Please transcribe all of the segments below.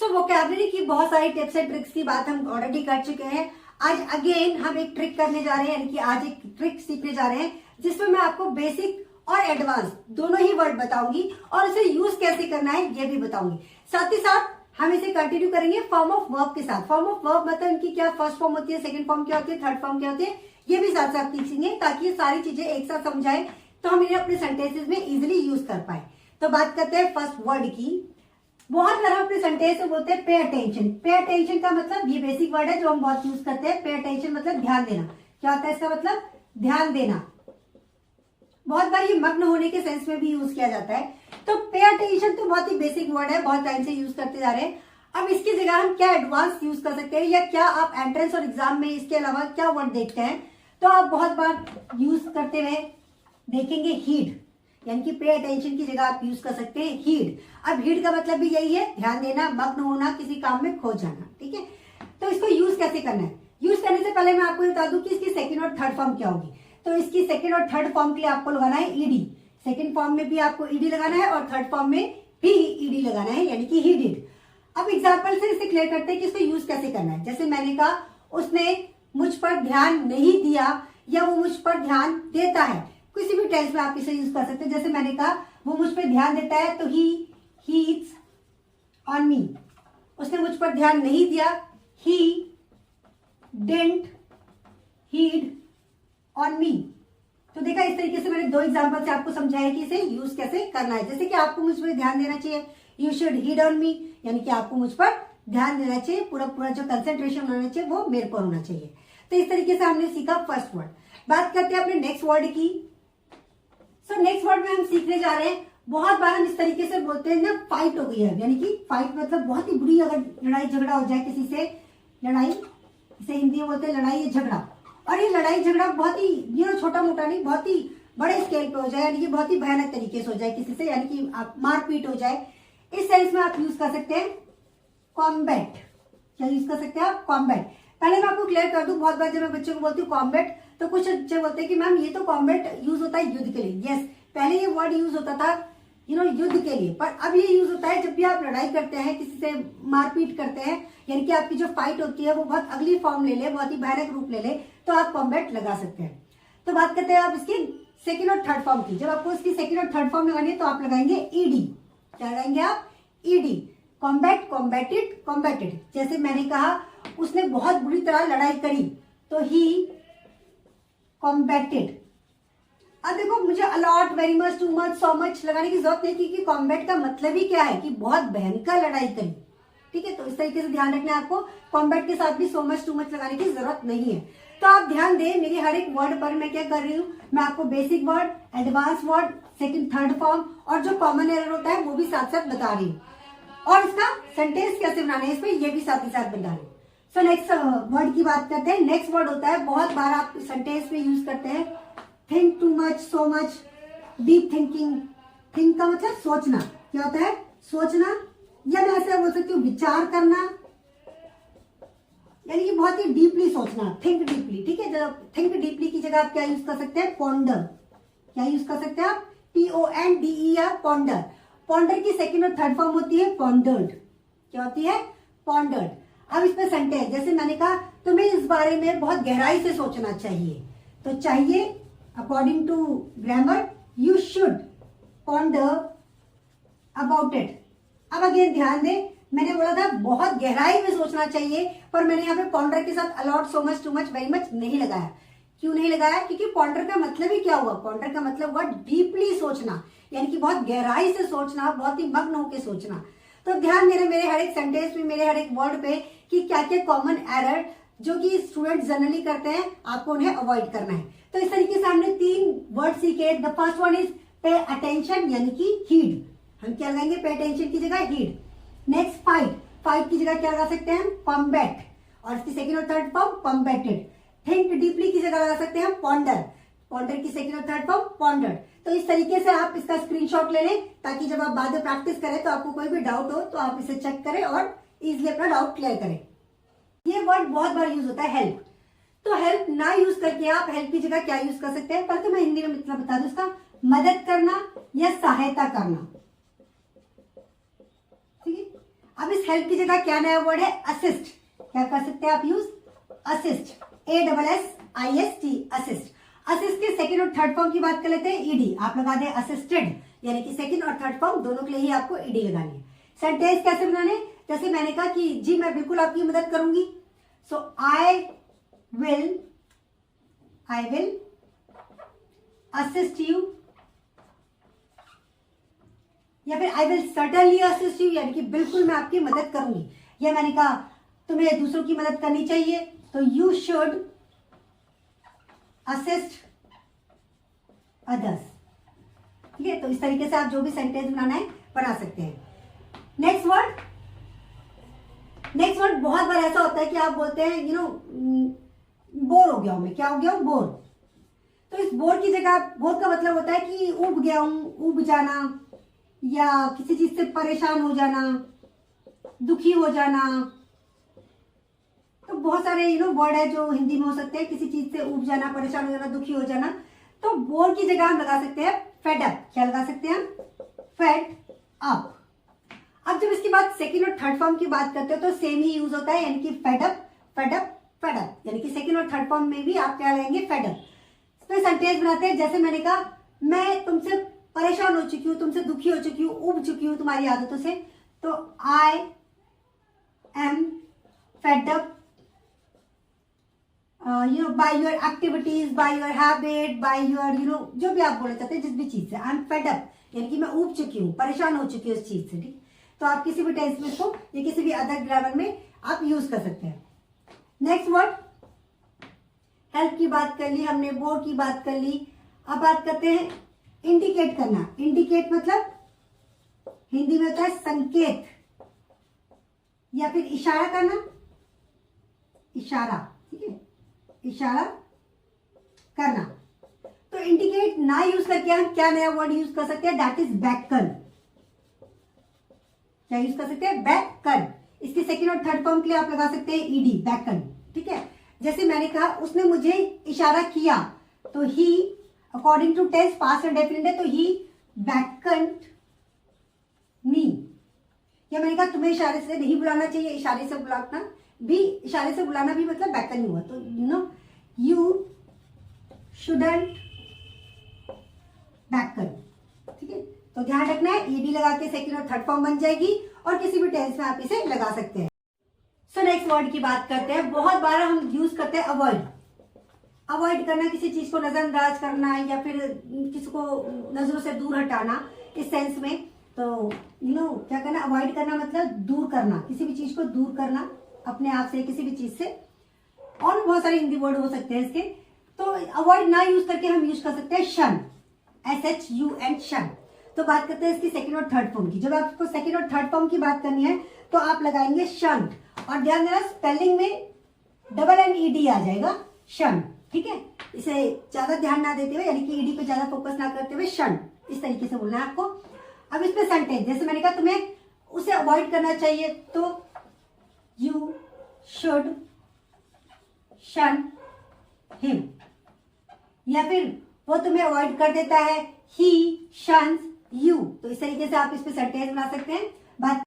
सो vocabulary की बहुत सारी टिप्स एंड ट्रिक्स की बात हम ऑलरेडी कर चुके हैं। आज अगेन हम एक ट्रिक करने जा रहे हैं, यानी कि आज एक ट्रिक सीखने जा रहे हैं जिसमें मैं आपको बेसिक और एडवांस दोनों ही वर्ड बताऊंगी और उसे यूज कैसे करना है ये भी बताऊंगी। साथ ही साथ हम इसे कंटिन्यू करेंगे फॉर्म ऑफ वर्ब के साथ। फॉर्म ऑफ वर्ब मतलब इनकी क्या फर्स्ट फॉर्म होती है, सेकंड फॉर्म क्या होती है, थर्ड फॉर्म क्या होती है, ये भी साथ साथ सीखेंगे ताकि ये सारी चीजें एक साथ समझाएं तो हम इन्हें अपने सेंटेंसेस में इजिली यूज कर पाए। तो बात करते हैं फर्स्ट वर्ड की। बहुत बार हम अपने सेंटेंस में बोलते हैं पे अटेंशन। पे अटेंशन का मतलब ये बेसिक वर्ड है जो हम बहुत यूज करते हैं। पे अटेंशन मतलब ध्यान देना। क्या होता है इसका मतलब? ध्यान देना। बहुत बार ये मग्न होने के सेंस में भी यूज किया जाता है। तो पे अटेंशन तो बहुत ही बेसिक वर्ड है, बहुत टाइम से यूज करते जा रहे हैं। अब इसकी जगह हम क्या एडवांस यूज कर सकते हैं, या क्या आप एंट्रेंस और एग्जाम में इसके अलावा क्या वर्ड देखते हैं? तो आप बहुत बार यूज करते हुए देखेंगे हीड, यानी कि पे अटेंशन की जगह आप यूज कर सकते हैं हीड। अब हीड का मतलब भी यही है, ध्यान देना, मग्न होना, किसी काम में खो जाना। ठीक है, तो इसको यूज कैसे करना है? यूज करने से पहले मैं आपको बता दूं कि इसकी सेकंड और थर्ड फॉर्म क्या होगी। तो इसकी सेकंड और थर्ड फॉर्म के लिए आपको लगाना है ईडी। सेकंड फॉर्म में भी आपको ईडी लगाना है और थर्ड फॉर्म में भी ईडी लगाना है, यानी कि ही डिड। अब एग्जाम्पल से इसे क्लियर करते हैं कि इसको यूज कैसे करना है। जैसे मैंने कहा, उसने मुझ पर ध्यान नहीं दिया या वो मुझ पर ध्यान देता है। किसी भी टेंस में आप इसे यूज कर सकते हैं। जैसे मैंने कहा वो मुझ पर ध्यान देता है तो ही हीड्स ऑन मी। उसने मुझ पर ध्यान नहीं दिया, he didn't heed on me. तो देखा, इस तरीके से मैंने दो एग्जांपल से आपको समझाया कि इसे यूज कैसे करना है। जैसे कि आपको मुझ पर ध्यान देना चाहिए, you should heed on me, यानी कि आपको मुझ पर ध्यान देना चाहिए, पूरा पूरा जो कंसेंट्रेशन होना चाहिए वो मेरे पर होना चाहिए। तो इस तरीके से हमने सीखा फर्स्ट वर्ड। बात करते हैं अपने नेक्स्ट वर्ड की। सो नेक्स्ट वर्ड में हम सीखने जा रहे हैं, बहुत बार हम इस तरीके से बोलते हैं ना, फाइट हो गई है, यानी कि फाइट मतलब बहुत ही बुरी अगर लड़ाई झगड़ा हो जाए किसी से, लड़ाई, इसे हिंदी में बोलते हैं लड़ाई या झगड़ा। और ये लड़ाई झगड़ा बहुत ही छोटा मोटा नहीं, बहुत ही बड़े स्केल पे हो जाए, यानी कि बहुत ही भयानक तरीके से हो जाए किसी से, यानी कि आप मारपीट हो जाए, इस सेंस में आप यूज कर सकते हैं कॉम्बैट। क्या यूज कर सकते हैं आप? कॉम्बैट। पहले मैं आपको क्लियर कर दूं, बहुत बार जब मैं बच्चों को बोलती हूँ कॉम्बैट तो कुछ बच्चे बोलते हैं कि मैम ये तो कॉम्बैट यूज होता है युद्ध के लिए। यस, पहले ये वर्ड यूज होता था युद्ध के लिए, पर अब ये यूज होता है जब भी आप लड़ाई करते हैं, किसी से मारपीट करते हैं, यानी कि आपकी जो फाइट होती है वो बहुत अगली फॉर्म ले ले, बहुत ही भयानक रूप ले ले, तो आप कॉम्बैट लगा सकते हैं। तो बात करते हैं आप इसकी सेकंड और थर्ड फॉर्म की। जब आपको इसकी सेकंड और थर्ड फॉर्म लगानी है तो आप लगाएंगे ईडी। क्या लगाएंगे आप? ईडी। कॉम्बैट, कॉम्बैटेड, कॉम्बैटेड। जैसे मैंने कहा उसने बहुत बुरी तरह लड़ाई करी तो ही कॉम्बैटेड। अब देखो, मुझे a lot, very much, too much, so much लगाने की जरूरत नहीं, क्योंकि कॉम्बैट का मतलब ही क्या है कि बहुत भयंकर लड़ाई करी। ठीक है, तो इस तरीके से ध्यान रखना है आपको, कॉम्बैट के साथ भी सो मच, टू मच लगाने की जरूरत नहीं है। तो आप ध्यान दें, मेरे हर एक वर्ड पर मैं क्या कर रही हूँ, मैं आपको basic word, advance word, second third form और जो कॉमन एरर होता है वो भी साथ साथ बता रही हूँ, और इसका सेंटेंस कैसे बनाना है इसमें ये भी साथ ही साथ बता रही हूँ। सो नेक्स्ट वर्ड की बात करते हैं। नेक्स्ट वर्ड होता है, बहुत बार आप सेंटेंस में यूज करते हैं, think to much, so much, deep thinking. Think का मतलब सोचना। क्या होता है? सोचना, या मैं ऐसे बोल सकती हूँ विचार करना, यानी कि बहुत ही डीपली सोचना, थिंक डीपली। ठीक है, जब थिंक डीपली की जगह आप क्या यूज कर सकते हैं? पॉन्डर। क्या यूज कर सकते हैं आप? PONDER, ponder. पॉन्डर की सेकंड और थर्ड फॉर्म होती है पॉन्डर्ड। क्या होती है? पॉन्डर्ड। अब इसमें सेंटेंस, जैसे मैंने कहा तुम्हें इस बारे में बहुत गहराई से सोचना चाहिए, तो चाहिए according to grammar you should ponder about it. अब अगेन ध्यान दें, मैंने बोला था बहुत गहराई में सोचना चाहिए, पर मैंने यहाँ पे पॉन्डर के साथ a lot, so much, too much, very much नहीं लगाया। क्यों नहीं लगाया? क्योंकि पॉन्डर का मतलब ही क्या हुआ? पॉन्डर का मतलब हुआ डीपली सोचना, यानी कि बहुत गहराई से सोचना, बहुत ही मग्न होकर सोचना। तो ध्यान देना मेरे हर एक सेंटेंस में, मेरे हर एक वर्ड पे कि क्या क्या कॉमन एरर जो कि स्टूडेंट जनरली करते हैं, आपको उन्हें अवॉइड करना है। तो इस तरीके से हमने 3 वर्ड सीखे। The first one is pay attention, यानी कि हीड। हम क्या लगाएंगे? पे अटेंशन की जगह हीड। Next fight. फाइट की जगह क्या लगा सकते हैं हम? कॉम्बैट। और इसकी सेकंड और थर्ड फॉर्म कॉम्बैटेड। थिंक डीपली की जगह लगा सकते हैं हम पॉन्डर। पॉन्डर की सेकंड और थर्ड फॉर्म पॉन्डर। तो इस तरीके से आप इसका स्क्रीनशॉट ले लें, ताकि जब आप बाद में प्रैक्टिस करें तो आपको कोई भी डाउट हो तो आप इसे चेक करें और इजिली अपना डाउट क्लियर करें। ये वर्ड बहुत बार यूज होता है हेल्प। तो हेल्प ना यूज करके आप हेल्प की जगह क्या यूज कर सकते हैं? पहले तो मैं हिंदी में मतलब बता दूं इसका, मदद करना या सहायता करना। ठीक है, अब इस हेल्प की जगह क्या नया वर्ड है, असिस्ट। क्या कर सकते हैं आप use, assist, ASSIST, assist. Assist के सेकंड और थर्ड फॉर्म की बात कर लेते हैं, ईडी। आप लगा दें असिस्टेड, यानी कि सेकंड और थर्ड फॉर्म दोनों के लिए ही आपको ईडी लगानी है। सेंटेंस कैसे बनाने, जैसे मैंने कहा कि जी मैं बिल्कुल आपकी मदद करूंगी, सो आई विल असिस्ट यू, या फिर I will certainly assist you, यानी कि बिल्कुल मैं आपकी मदद करूंगी। या मैंने कहा तुम्हें दूसरों की मदद करनी चाहिए, तो यू शुड असिस्ट अदर्स। ठीक है, तो इस तरीके से आप जो भी सेंटेंस बनाना है बना सकते हैं। नेक्स्ट वर्ड बहुत बार ऐसा होता है कि आप बोलते हैं बोर हो गया हूं मैं, क्या हो गया हूं, बोर। तो इस बोर की जगह बोर का मतलब होता है कि उब गया हूं, उब जाना, या किसी चीज से परेशान हो जाना, दुखी हो जाना। तो बहुत सारे वर्ड है जो हिंदी में हो सकते हैं, किसी चीज से उब जाना, परेशान हो जाना, दुखी हो जाना। तो बोर की जगह हम लगा सकते हैं फेड अप। क्या लगा सकते हैं, फेड अप। अब जब इसके बाद सेकंड और थर्ड फॉर्म की बात करते हो तो सेम ही यूज होता है, यानी कि fed up, fed up, fed up, यानी कि सेकंड और थर्ड फॉर्म में भी आप क्या लगाएंगे, फेड अप। इसमें सेंटेंस बनाते हैं, जैसे मैंने कहा मैं तुमसे परेशान हो चुकी हूं, तुमसे दुखी हो चुकी हूं, उब चुकी हूं तुम्हारी आदतों से, तो I am fed up by your activities, by your habit, by your जो भी आप बोलना चाहते हैं, जिस भी चीज से, आई एम फेड अप, यानी कि मैं उब चुकी हूँ, परेशान हो चुकी हूँ उस चीज से। ठीक, तो आप किसी भी टेंस में इसको या किसी भी अदर ग्रामर में आप यूज कर सकते हैं। नेक्स्ट वर्ड, हेल्प की बात कर ली हमने, बोर की बात कर ली। अब बात करते हैं इंडिकेट करना। इंडिकेट मतलब हिंदी में होता है संकेत या फिर इशारा करना, इशारा। ठीक है, इशारा करना। तो इंडिकेट ना यूज करके हम क्या नया वर्ड यूज कर सकते हैं, दैट इज बैकन। क्या यूज कर सकते हैं, बैकन। इसके सेकंड और थर्ड फॉर्म के लिए आप लगा सकते हैं ईडी, बैकन। ठीक है, जैसे मैंने कहा उसने मुझे इशारा किया, तो he according to tense past and definite है, तो ही बैकन्ड मी। या मैंने कहा तुम्हें इशारे से नहीं बुलाना चाहिए, इशारे से बुलाना भी, इशारे से बुलाना भी मतलब बैकन ही हुआ। तो यू शुडंट बैकन। ठीक है, तो ध्यान रखना है, ईडी लगा के सेकंड और थर्ड फॉर्म बन जाएगी, और किसी भी टेंस में आप इसे लगा सकते हैं। सो नेक्स्ट वर्ड की बात करते हैं। बहुत बार हम यूज करते हैं अवॉइड। अवॉइड करना, किसी चीज को नजरअंदाज करना, या फिर किसी को नजरों से दूर हटाना, इस सेंस में। तो क्या करना, अवॉइड करना मतलब दूर करना, किसी भी चीज को दूर करना अपने आप से, किसी भी चीज से। और भी बहुत सारे हिंदी वर्ड हो सकते हैं इसके। तो अवॉइड ना यूज करके हम यूज कर सकते हैं शन, SHUN, शन। तो बात करते हैं इसकी सेकंड और थर्ड फॉर्म की। जब आपको सेकंड और थर्ड फॉर्म की बात करनी है तो आप लगाएंगे शन, और ध्यान देना स्पेलिंग में डबल NED आ जाएगा, शन। ठीक है, इसे ज्यादा ध्यान ना देते हुए, यानी कि ईडी पे ज्यादा फोकस ना करते हुए शन, इस तरीके से बोलना है आपको। अब इसमें सेंटेंस, जैसे मैंने कहा तुम्हें उसे अवॉइड करना चाहिए, तो यू शुड शन हिम। या फिर वो तुम्हें अवॉइड कर देता है, ही शन्स यू। तो इस तरीके से आप इस पे सेंटेंस बना सकते हैं। बात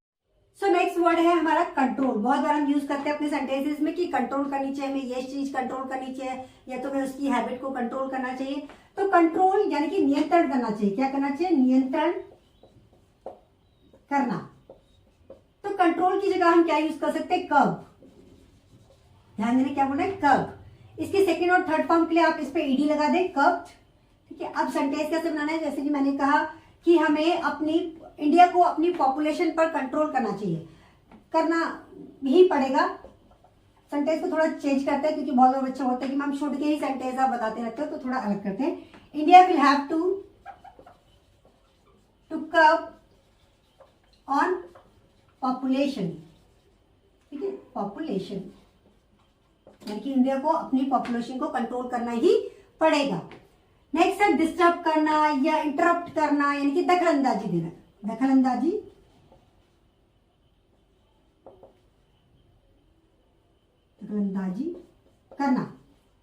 सो नेक्स्ट वर्ड है हमारा कंट्रोल। बहुत बार हम यूज करते हैं अपने सेंटेंसेस में कि कंट्रोल करनी चाहिए, हमें ये चीज कंट्रोल करनी चाहिए, या तो हमें उसकी हैबिट को कंट्रोल करना चाहिए। तो कंट्रोल यानी कि नियंत्रण करना चाहिए। क्या करना चाहिए, नियंत्रण करना। तो कंट्रोल की जगह हम क्या यूज कर सकते हैं, कर्ब। ध्यान देना, क्या बोल रहे हैं, कर्ब। इसके सेकंड और थर्ड फॉर्म के लिए आप इस पे ईडी लगा दें, कर्ब। ठीक है, अब सेंटेंस कैसे बनाना है, जैसे कि मैंने कहा कि हमें अपनी इंडिया को अपनी पॉपुलेशन पर कंट्रोल करना चाहिए, करना ही पड़ेगा। सेंटेंस को थोड़ा चेंज करते हैं, क्योंकि बहुत सारे बच्चे होते हैं कि मैम शुड के ही सेंटेंस आप बताते रहते हो, तो थोड़ा अलग करते हैं। India will have to curb on population. ठीक है, पॉपुलेशन यानी कि इंडिया को अपनी पॉपुलेशन को कंट्रोल करना ही पड़ेगा। नेक्स्ट है डिस्टर्ब करना या इंटरप्ट करना, यानी कि दखलंदाजी देना, दखलंदाजी करना,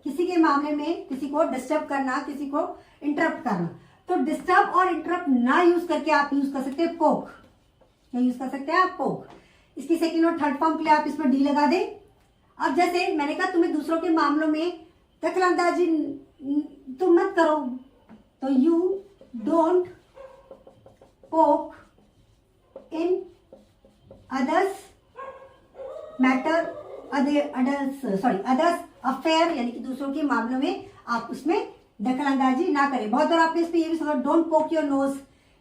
किसी के मामले में किसी को डिस्टर्ब करना, किसी को इंटरप्ट करना। तो डिस्टर्ब और इंटरप्ट ना यूज करके आप यूज कर सकते हैं पोक। क्या यूज कर सकते हैं आप, पोक। इसकी सेकंड और थर्ड फॉर्म के लिए आप इसमें डी लगा दें। अब जैसे मैंने कहा तुम्हें दूसरों के मामलों में दखलंदाजी तुम मत करो, तो यू डोंट पोक in others matter, others affair, यानी कि दूसरों के मामलों में आप उसमें दखलंदाजी ना करें। बहुत बार आपने इसमें ये भी सुना, डोंट पोक योर नोज,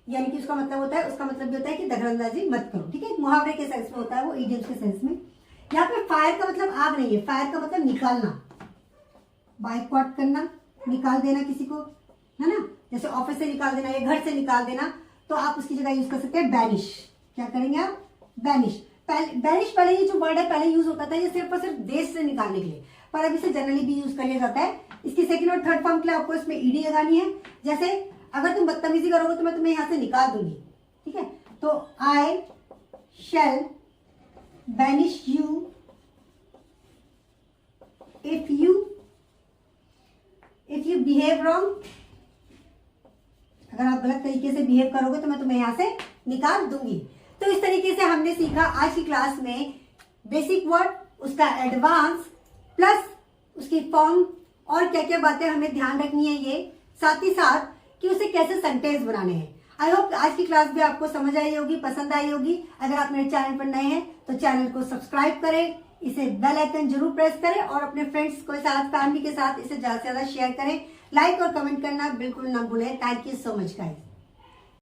यानी कि उसका मतलब होता है, उसका मतलब भी होता है कि दखलंदाजी मत करो। ठीक है, मुहावरे के सेंस में होता है वो, इडियम्स के सेंस में। यहाँ पे फायर का मतलब आग नहीं है, फायर का मतलब निकालना, बाइकआउट करना, निकाल देना किसी को, है ना, जैसे ऑफिस से निकाल देना या घर से निकाल देना, तो आप उसकी जगह यूज कर सकते हैं बैनिश। क्या करेंगे आप? बैनिश। बैनिश पहले ये जो वर्ड है पहले यूज होता था ये सिर्फ और सिर्फ देश से निकालने के लिए, पर अब इसे जनरली भी यूज कर लिया जाता है। इसकी सेकंड और थर्ड फॉर्म के लिए आपको इसमें ईडी लगानी है। जैसे अगर तुम बदतमीजी करोगे तो मैं तुम्हें यहां से निकाल दूंगी। ठीक है, तो I shall banish you if you behave wrong, अगर आप गलत तरीके से बिहेव करोगे तो मैं तुम्हें यहां से निकाल दूंगी। तो इस तरीके से हमने सीखा आज की क्लास में बेसिक वर्ड, उसका एडवांस, प्लस उसकी फॉर्म और क्या क्या बातें हमें ध्यान रखनी है, ये साथ ही साथ कि उसे कैसे सेंटेंस बनाने हैं। आई होप आज की क्लास भी आपको समझ आई होगी, पसंद आई होगी। अगर आप मेरे चैनल पर नए हैं तो चैनल को सब्सक्राइब करें, इसे बेल आइकन जरूर प्रेस करें और अपने फ्रेंड्स के साथ, फैमिली के साथ इसे ज्यादा से ज्यादा शेयर करें। लाइक और कमेंट करना बिल्कुल ना भूलें। Thank you so much guys.